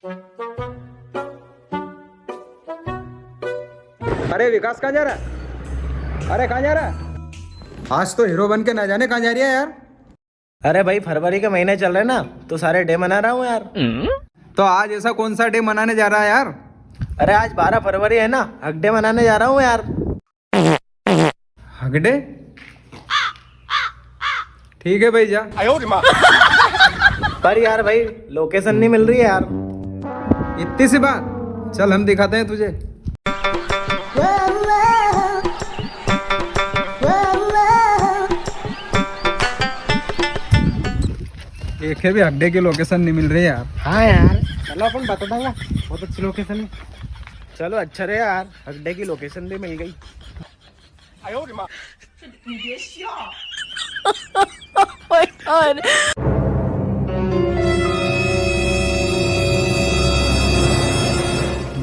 अरे विकास कहाँ जा रहा है? अरे कहाँ जा रहा है? आज तो हीरो बन के ना जाने कहाँ जा रही है यार। अरे भाई फरवरी के महीने चल रहे ना, तो सारे डे मना रहा हूँ यार। तो आज ऐसा कौन सा डे मनाने जा रहा है यार? अरे आज 12 फरवरी है ना, हक डे मनाने जा रहा हूँ यार। हक डे? ठीक है भाई जा। पर यार भाई लोकेशन नहीं मिल रही है यार। इतनी सी बात, चल हम दिखाते हैं तुझे। एक है भी अड्डे की लोकेशन नहीं मिल रही है यार। हाँ यार चलो अपन बता दूंगा, बहुत अच्छी लोकेशन है। चलो अच्छा रहे यार, अड्डे की लोकेशन भी मिल गई।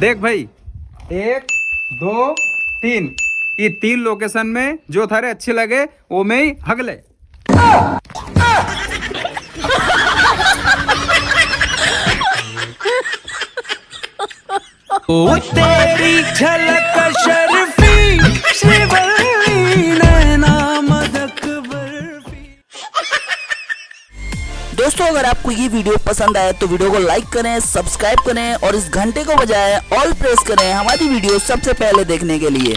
देख भाई, 1 2 3, ये 3 लोकेशन में जो थारे अच्छी लगे वो में ही हग ले। ओ तेरी झलक शर्फी श्रीवल्ली नैना मदक बर्फी। दोस्तों अगर आपको ये वीडियो पसंद आए तो वीडियो को लाइक करें, सब्सक्राइब करें और इस घंटे को बजाय ऑल प्रेस करें हमारी वीडियो सबसे पहले देखने के लिए।